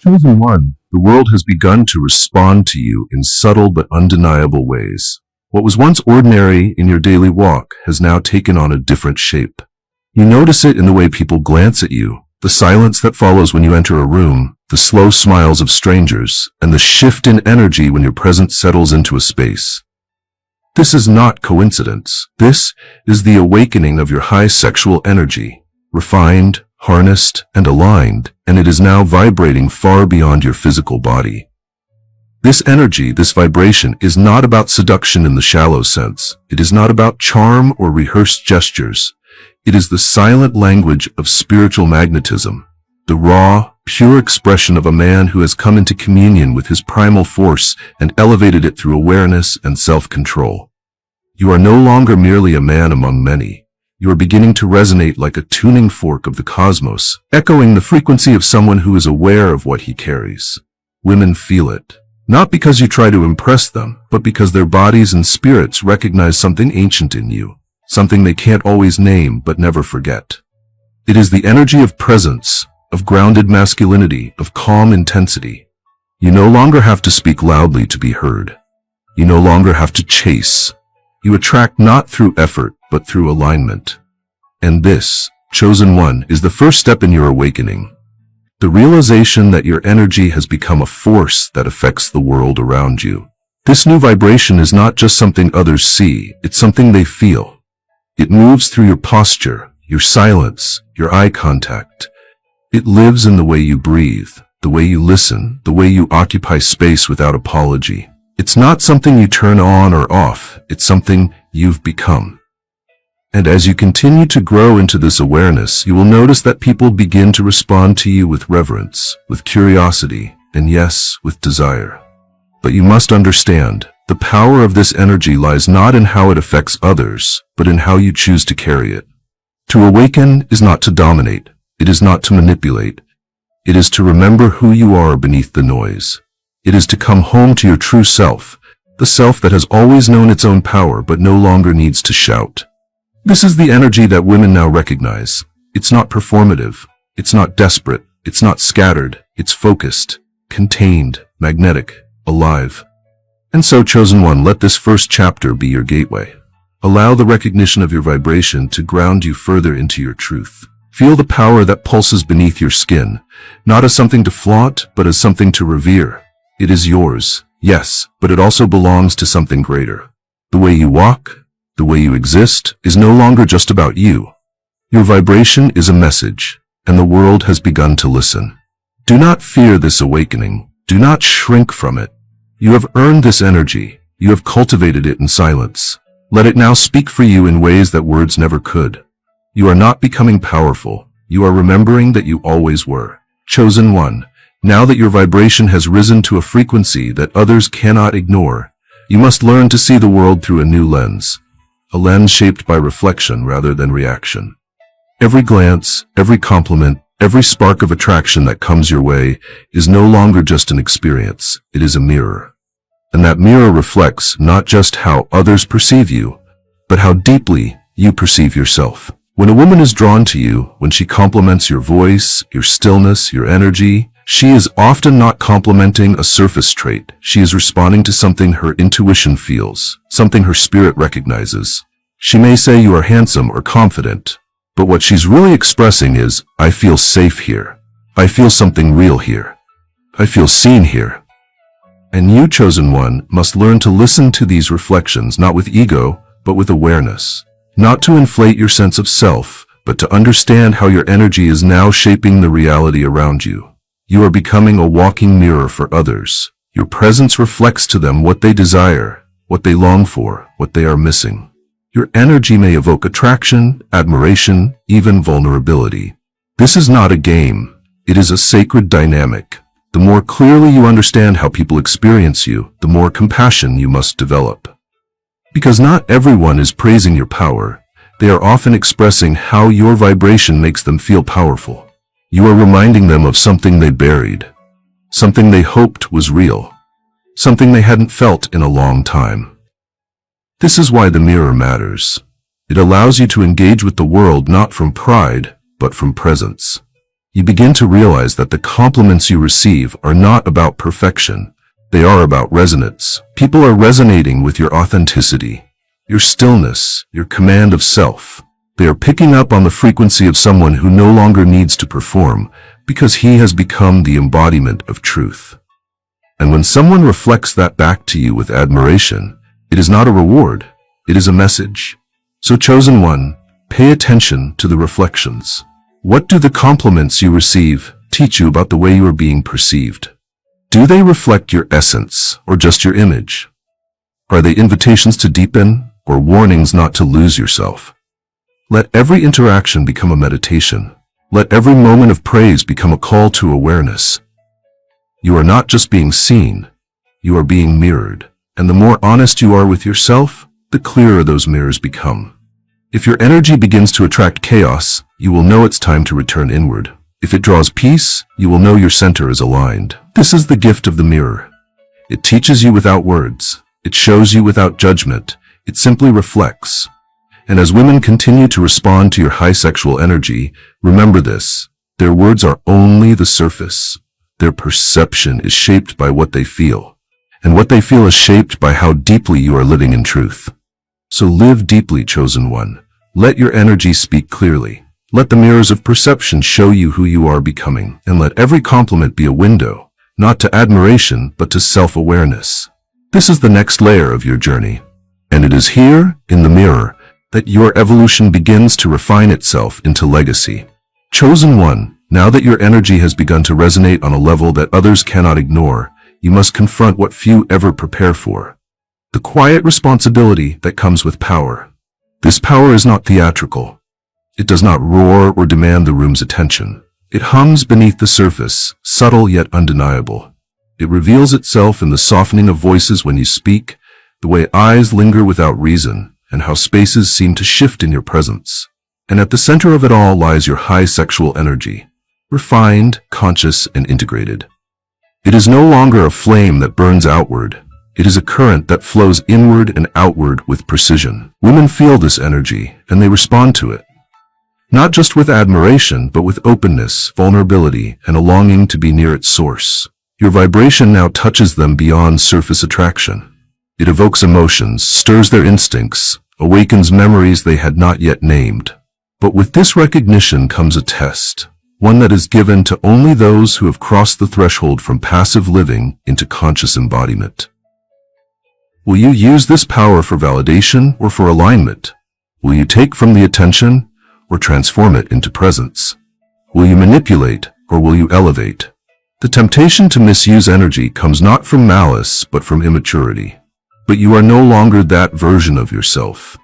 Chosen one, the world has begun to respond to you in subtle but undeniable ways. What was once ordinary in your daily walk has now taken on a different shape. You notice it in the way people glance at you, the silence that follows when you enter a room, the slow smiles of strangers, and the shift in energy when your presence settles into a space. This is not coincidence. This is the awakening of your high sexual energy, refined, harnessed, and aligned, and it is now vibrating far beyond your physical body. This energy, this vibration, is not about seduction in the shallow sense. It is not about charm or rehearsed gestures. It is the silent language of spiritual magnetism, the raw, pure expression of a man who has come into communion with his primal force and elevated it through awareness and self-control. You are no longer merely a man among many. You are beginning to resonate like a tuning fork of the cosmos, echoing the frequency of someone who is aware of what he carries. Women feel it, not because you try to impress them, but because their bodies and spirits recognize something ancient in you, something they can't always name but never forget. It is the energy of presence, of grounded masculinity, of calm intensity. You no longer have to speak loudly to be heard. You no longer have to chase. You attract not through effort, but through alignment. And this, chosen one, is the first step in your awakening. The realization that your energy has become a force that affects the world around you. This new vibration is not just something others see, it's something they feel. It moves through your posture, your silence, your eye contact. It lives in the way you breathe, the way you listen, the way you occupy space without apology. It's not something you turn on or off, it's something you've become. And as you continue to grow into this awareness, you will notice that people begin to respond to you with reverence, with curiosity, and yes, with desire. But you must understand, the power of this energy lies not in how it affects others, but in how you choose to carry it. To awaken is not to dominate, it is not to manipulate. It is to remember who you are beneath the noise. It is to come home to your true self, the self that has always known its own power but no longer needs to shout. This is the energy that women now recognize. It's not performative, it's not desperate, it's not scattered, it's focused, contained, magnetic, alive. And so, chosen one, let this first chapter be your gateway. Allow the recognition of your vibration to ground you further into your truth. Feel the power that pulses beneath your skin, not as something to flaunt, but as something to revere. It is yours, yes, but it also belongs to something greater. The way you walk, the way you exist, is no longer just about you. Your vibration is a message, and the world has begun to listen. Do not fear this awakening. Do not shrink from it. You have earned this energy. You have cultivated it in silence. Let it now speak for you in ways that words never could. You are not becoming powerful. You are remembering that you always were. Chosen one, now that your vibration has risen to a frequency that others cannot ignore, you must learn to see the world through a new lens. A lens shaped by reflection rather than reaction. Every glance, every compliment, every spark of attraction that comes your way is no longer just an experience, it is a mirror. And that mirror reflects not just how others perceive you, but how deeply you perceive yourself. When a woman is drawn to you, when she compliments your voice, your stillness, your energy, she is often not complimenting a surface trait. She is responding to something her intuition feels, something her spirit recognizes. She may say you are handsome or confident, but what she's really expressing is, I feel safe here. I feel something real here. I feel seen here. And you, chosen one, must learn to listen to these reflections not with ego, but with awareness. Not to inflate your sense of self, but to understand how your energy is now shaping the reality around you. You are becoming a walking mirror for others. Your presence reflects to them what they desire, what they long for, what they are missing. Your energy may evoke attraction, admiration, even vulnerability. This is not a game. It is a sacred dynamic. The more clearly you understand how people experience you, the more compassion you must develop. Because not everyone is praising your power. They are often expressing how your vibration makes them feel powerful. You are reminding them of something they buried, something they hoped was real, something they hadn't felt in a long time. This is why the mirror matters. It allows you to engage with the world not from pride, but from presence. You begin to realize that the compliments you receive are not about perfection. They are about resonance. People are resonating with your authenticity, your stillness, your command of self. They are picking up on the frequency of someone who no longer needs to perform because he has become the embodiment of truth. And when someone reflects that back to you with admiration, it is not a reward, it is a message. So chosen one, pay attention to the reflections. What do the compliments you receive teach you about the way you are being perceived? Do they reflect your essence or just your image? Are they invitations to deepen or warnings not to lose yourself? Let every interaction become a meditation. Let every moment of praise become a call to awareness. You are not just being seen, you are being mirrored. And the more honest you are with yourself, the clearer those mirrors become. If your energy begins to attract chaos, you will know it's time to return inward. If it draws peace, you will know your center is aligned. This is the gift of the mirror. It teaches you without words. It shows you without judgment. It simply reflects. And as women continue to respond to your high sexual energy, remember this. Their words are only the surface. Their perception is shaped by what they feel. And what they feel is shaped by how deeply you are living in truth. So live deeply, chosen one. Let your energy speak clearly. Let the mirrors of perception show you who you are becoming, and let every compliment be a window, not to admiration, but to self-awareness. This is the next layer of your journey. And it is here, in the mirror, that your evolution begins to refine itself into legacy. Chosen one, now that your energy has begun to resonate on a level that others cannot ignore, you must confront what few ever prepare for. The quiet responsibility that comes with power. This power is not theatrical. It does not roar or demand the room's attention. It hums beneath the surface, subtle yet undeniable. It reveals itself in the softening of voices when you speak, the way eyes linger without reason, and how spaces seem to shift in your presence. And at the center of it all lies your high sexual energy, refined, conscious, and integrated. It is no longer a flame that burns outward. It is a current that flows inward and outward with precision. Women feel this energy, and they respond to it. Not just with admiration, but with openness, vulnerability, and a longing to be near its source. Your vibration now touches them beyond surface attraction. It evokes emotions, stirs their instincts, awakens memories they had not yet named. But with this recognition comes a test, one that is given to only those who have crossed the threshold from passive living into conscious embodiment. Will you use this power for validation or for alignment? Will you take from the attention or transform it into presence? Will you manipulate or will you elevate? The temptation to misuse energy comes not from malice but from immaturity. But you are no longer that version of yourself.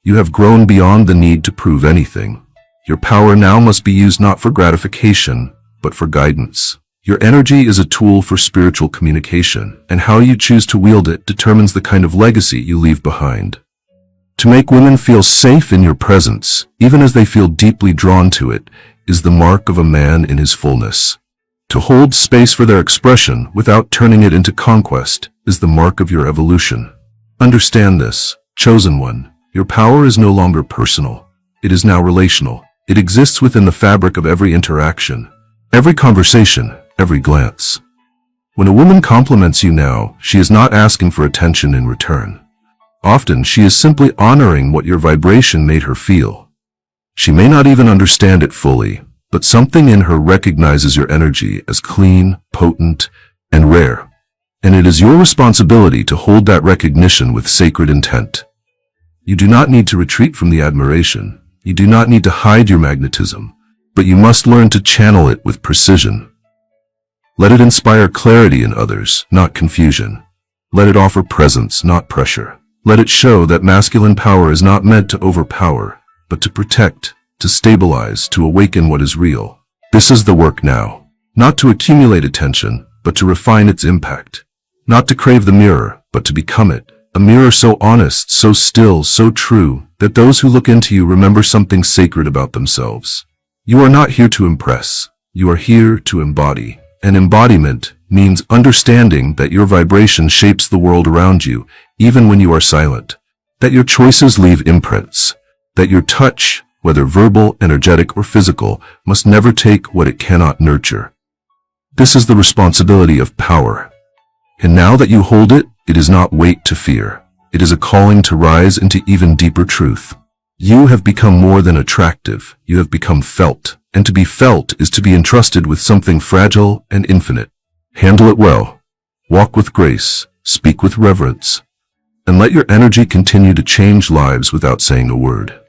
You have grown beyond the need to prove anything. Your power now must be used not for gratification, but for guidance. Your energy is a tool for spiritual communication, and how you choose to wield it determines the kind of legacy you leave behind. To make women feel safe in your presence, even as they feel deeply drawn to it, is the mark of a man in his fullness. To hold space for their expression without turning it into conquest is the mark of your evolution. Understand this, chosen one. Your power is no longer personal. It is now relational. It exists within the fabric of every interaction, every conversation, every glance. When a woman compliments you now, she is not asking for attention in return. Often, she is simply honoring what your vibration made her feel. She may not even understand it fully, but something in her recognizes your energy as clean, potent, and rare. And it is your responsibility to hold that recognition with sacred intent. You do not need to retreat from the admiration. You do not need to hide your magnetism, but you must learn to channel it with precision. Let it inspire clarity in others, not confusion. Let it offer presence, not pressure. Let it show that masculine power is not meant to overpower, but to protect, to stabilize, to awaken what is real. This is the work now. Not to accumulate attention, but to refine its impact. Not to crave the mirror, but to become it. A mirror so honest, so still, so true, that those who look into you remember something sacred about themselves. You are not here to impress. You are here to embody. And embodiment means understanding that your vibration shapes the world around you, even when you are silent. That your choices leave imprints. That your touch, whether verbal, energetic, or physical, must never take what it cannot nurture. This is the responsibility of power. And now that you hold it, it is not weight to fear. It is a calling to rise into even deeper truth. You have become more than attractive. You have become felt. And to be felt is to be entrusted with something fragile and infinite. Handle it well. Walk with grace. Speak with reverence. And let your energy continue to change lives without saying a word.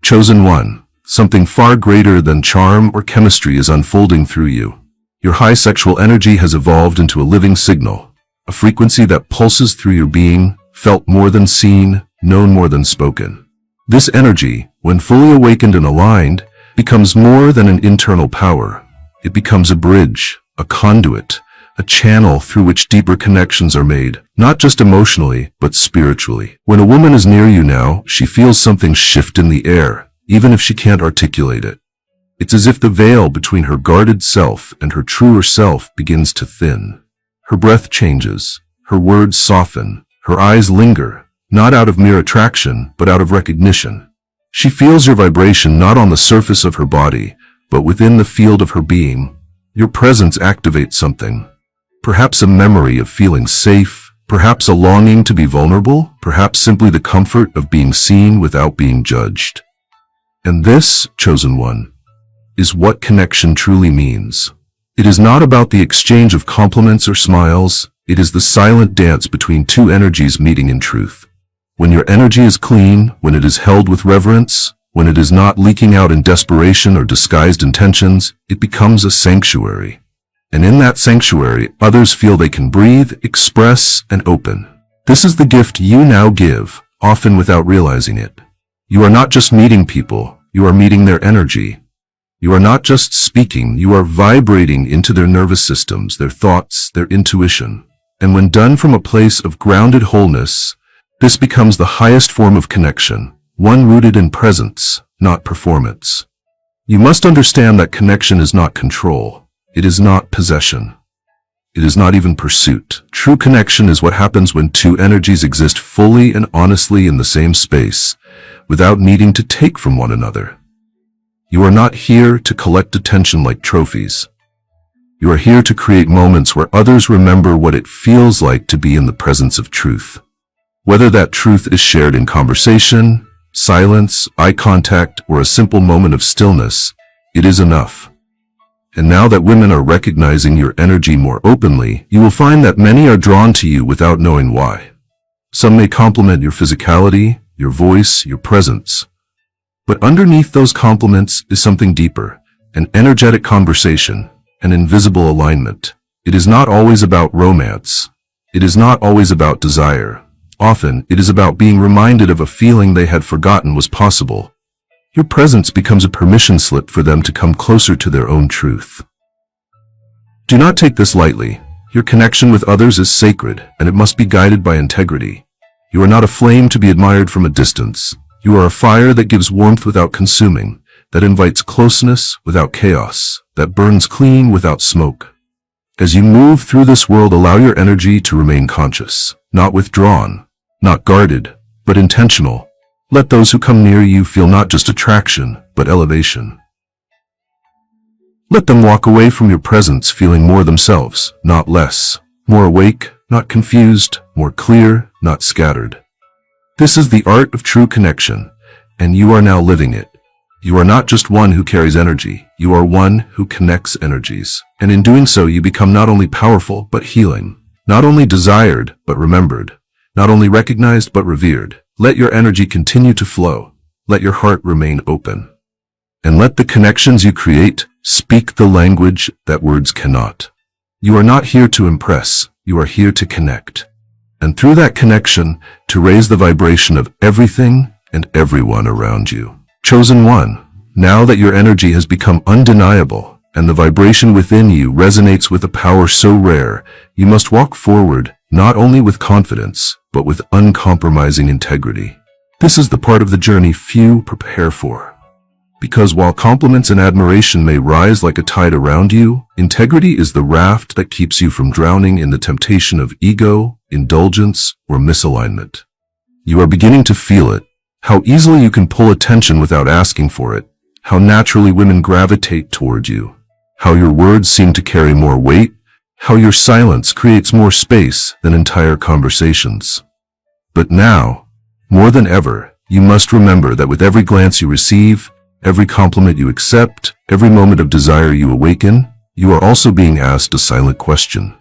Chosen one, something far greater than charm or chemistry is unfolding through you. Your high sexual energy has evolved into a living signal, a frequency that pulses through your being, felt more than seen, known more than spoken. This energy, when fully awakened and aligned, becomes more than an internal power. It becomes a bridge, a conduit, a channel through which deeper connections are made, not just emotionally, but spiritually. When a woman is near you now, she feels something shift in the air, even if she can't articulate it. It's as if the veil between her guarded self and her truer self begins to thin. Her breath changes, her words soften, her eyes linger, not out of mere attraction, but out of recognition. She feels your vibration not on the surface of her body, but within the field of her being. Your presence activates something. Perhaps a memory of feeling safe, perhaps a longing to be vulnerable, perhaps simply the comfort of being seen without being judged. And this, chosen one, is what connection truly means. It is not about the exchange of compliments or smiles. It is the silent dance between two energies meeting in truth. When your energy is clean, when it is held with reverence, when it is not leaking out in desperation or disguised intentions, it becomes a sanctuary. And in that sanctuary, others feel they can breathe, express, and open. This is the gift you now give, often without realizing it. You are not just meeting people, you are meeting their energy. You are not just speaking, you are vibrating into their nervous systems, their thoughts, their intuition. And when done from a place of grounded wholeness, this becomes the highest form of connection, one rooted in presence, not performance. You must understand that connection is not control. It is not possession. It is not even pursuit. True connection is what happens when two energies exist fully and honestly in the same space, without needing to take from one another. You are not here to collect attention like trophies. You are here to create moments where others remember what it feels like to be in the presence of truth. Whether that truth is shared in conversation, silence, eye contact, or a simple moment of stillness, it is enough. And now that women are recognizing your energy more openly, you will find that many are drawn to you without knowing why. Some may compliment your physicality, your voice, your presence. But underneath those compliments is something deeper, an energetic conversation, an invisible alignment. It is not always about romance. It is not always about desire. Often, it is about being reminded of a feeling they had forgotten was possible. Your presence becomes a permission slip for them to come closer to their own truth. Do not take this lightly. Your connection with others is sacred, and it must be guided by integrity. You are not a flame to be admired from a distance. You are a fire that gives warmth without consuming, that invites closeness without chaos, that burns clean without smoke. As you move through this world, allow your energy to remain conscious, not withdrawn, not guarded, but intentional. Let those who come near you feel not just attraction, but elevation. Let them walk away from your presence feeling more themselves, not less, more awake, not confused, more clear, not scattered. This is the art of true connection, and you are now living it. You are not just one who carries energy, you are one who connects energies. And in doing so, you become not only powerful, but healing. Not only desired, but remembered. Not only recognized, but revered. Let your energy continue to flow. Let your heart remain open. And let the connections you create speak the language that words cannot. You are not here to impress. You are here to connect. And through that connection, to raise the vibration of everything and everyone around you. Chosen one, now that your energy has become undeniable and the vibration within you resonates with a power so rare, you must walk forward not only with confidence, but with uncompromising integrity. This is the part of the journey few prepare for. Because while compliments and admiration may rise like a tide around you, integrity is the raft that keeps you from drowning in the temptation of ego, indulgence, or misalignment. You are beginning to feel it, How easily you can pull attention without asking for it. How naturally women gravitate toward you. How your words seem to carry more weight. How your silence creates more space than entire conversations. But now, more than ever, you must remember that with every glance you receive, every compliment you accept, every moment of desire you awaken, you are also being asked a silent question.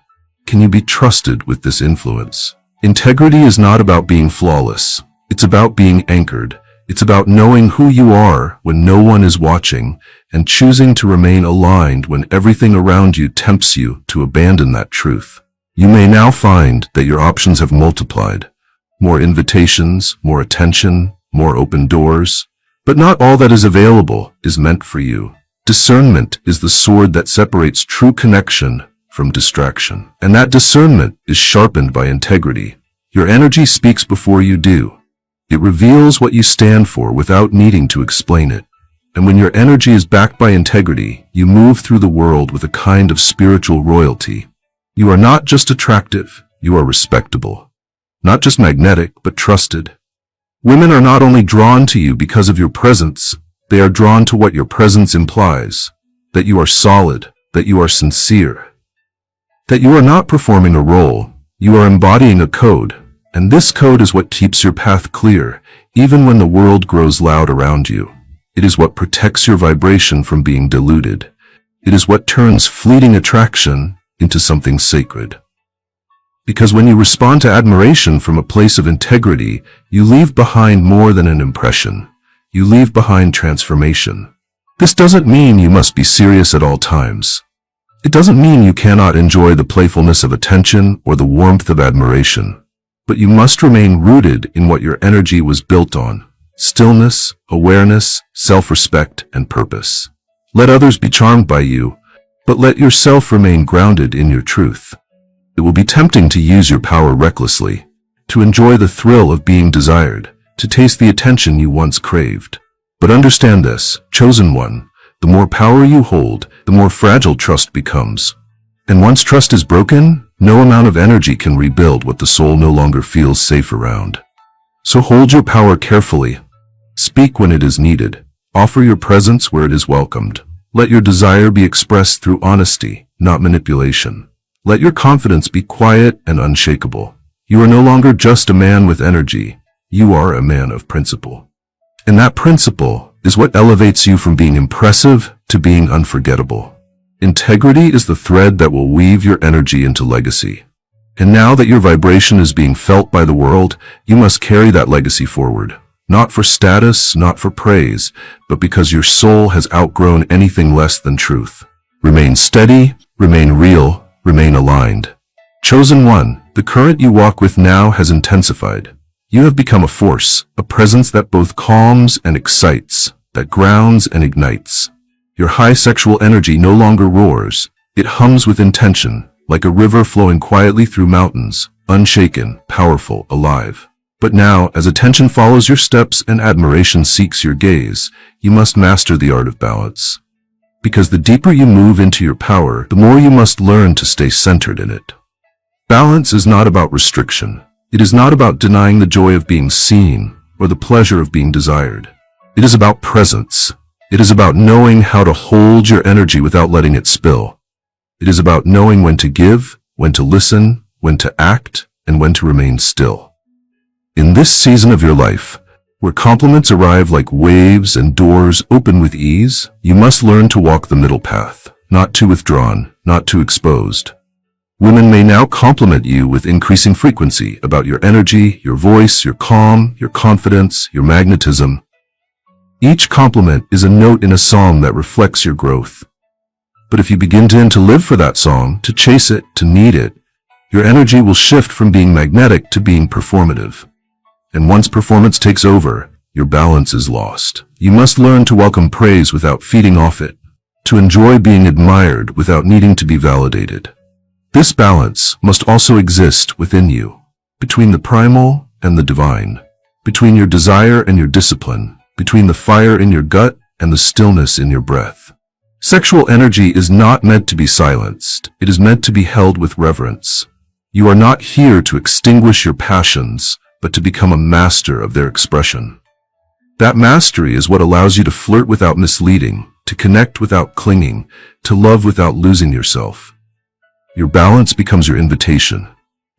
Can you be trusted with this influence? Integrity is not about being flawless. It's about being anchored. It's about knowing who you are when no one is watching and choosing to remain aligned when everything around you tempts you to abandon that truth. You may now find that your options have multiplied. More invitations, more attention, more open doors. But not all that is available is meant for you. Discernment is the sword that separates true connection from distraction. And that discernment is sharpened by integrity. Your energy speaks before you do. It reveals what you stand for without needing to explain it. And when your energy is backed by integrity, you move through the world with a kind of spiritual royalty. You are not just attractive, you are respectable. Not just magnetic, but trusted. Women are not only drawn to you because of your presence, they are drawn to what your presence implies. That you are solid, that you are sincere. That you are not performing a role, you are embodying a code. And this code is what keeps your path clear, even when the world grows loud around you. It is what protects your vibration from being diluted. It is what turns fleeting attraction into something sacred. Because when you respond to admiration from a place of integrity, you leave behind more than an impression. You leave behind transformation. This doesn't mean you must be serious at all times. It doesn't mean you cannot enjoy the playfulness of attention or the warmth of admiration. But you must remain rooted in what your energy was built on. Stillness, awareness, self-respect, and purpose. Let others be charmed by you, but let yourself remain grounded in your truth. It will be tempting to use your power recklessly, to enjoy the thrill of being desired, to taste the attention you once craved. But understand this, chosen one, the more power you hold, the more fragile trust becomes. And once trust is broken, no amount of energy can rebuild what the soul no longer feels safe around. So hold your power carefully. Speak when it is needed. Offer your presence where it is welcomed. Let your desire be expressed through honesty, not manipulation. Let your confidence be quiet and unshakable. You are no longer just a man with energy. You are a man of principle. And that principle is what elevates you from being impressive to being unforgettable. Integrity is the thread that will weave your energy into legacy. And now that your vibration is being felt by the world, you must carry that legacy forward. Not for status, not for praise, but because your soul has outgrown anything less than truth. Remain steady, remain real, remain aligned. Chosen one, the current you walk with now has intensified. You have become a force, a presence that both calms and excites, that grounds and ignites. Your high sexual energy no longer roars. It hums with intention, like a river flowing quietly through mountains, unshaken, powerful, alive. But now, as attention follows your steps and admiration seeks your gaze, you must master the art of balance. Because the deeper you move into your power, the more you must learn to stay centered in it. Balance is not about restriction. It is not about denying the joy of being seen or the pleasure of being desired. It is about presence. It is about knowing how to hold your energy without letting it spill. It is about knowing when to give, when to listen, when to act, and when to remain still. In this season of your life, where compliments arrive like waves and doors open with ease, you must learn to walk the middle path, not too withdrawn, not too exposed. Women may now compliment you with increasing frequency about your energy, your voice, your calm, your confidence, your magnetism. Each compliment is a note in a song that reflects your growth. But if you begin to live for that song, to chase it, to need it, your energy will shift from being magnetic to being performative. And once performance takes over, your balance is lost. You must learn to welcome praise without feeding off it, to enjoy being admired without needing to be validated. This balance must also exist within you, between the primal and the divine, between your desire and your discipline, between the fire in your gut and the stillness in your breath. Sexual energy is not meant to be silenced. It is meant to be held with reverence. You are not here to extinguish your passions, but to become a master of their expression. That mastery is what allows you to flirt without misleading, to connect without clinging, to love without losing yourself. Your balance becomes your invitation.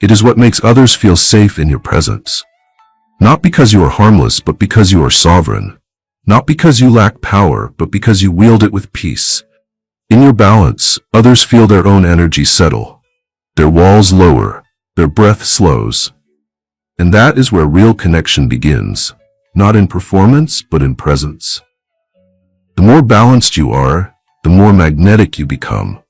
It is what makes others feel safe in your presence. Not because you are harmless, but because you are sovereign. Not because you lack power, but because you wield it with peace. In your balance, others feel their own energy settle. Their walls lower, their breath slows. And that is where real connection begins, not in performance, but in presence. The more balanced you are, the more magnetic you become.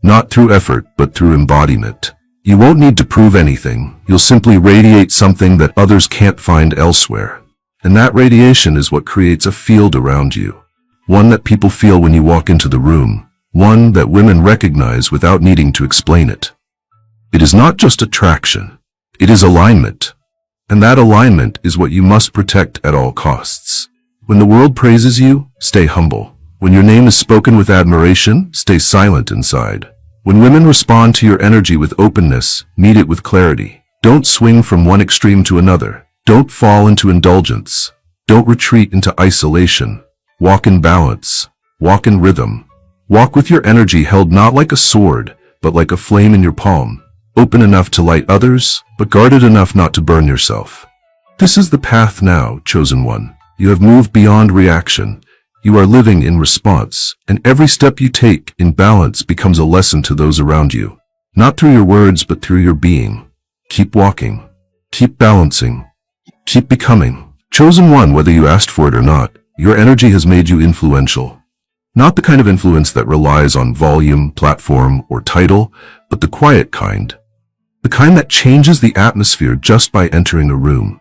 Not through effort, but through embodiment. You won't need to prove anything. You'll simply radiate something that others can't find elsewhere. And that radiation is what creates a field around you. One that people feel when you walk into the room. One that women recognize without needing to explain it. It is not just attraction. It is alignment. And that alignment is what you must protect at all costs. When the world praises you, stay humble. When your name is spoken with admiration, stay silent inside. When women respond to your energy with openness, meet it with clarity. Don't swing from one extreme to another. Don't fall into indulgence. Don't retreat into isolation. Walk in balance. Walk in rhythm. Walk with your energy held not like a sword, but like a flame in your palm. Open enough to light others, but guarded enough not to burn yourself. This is the path now, chosen one. You have moved beyond reaction. You are living in response, and every step you take in balance becomes a lesson to those around you. Not through your words, but through your being. Keep walking. Keep balancing. Keep becoming. Chosen one, whether you asked for it or not, your energy has made you influential. Not the kind of influence that relies on volume, platform, or title, but the quiet kind. The kind that changes the atmosphere just by entering a room.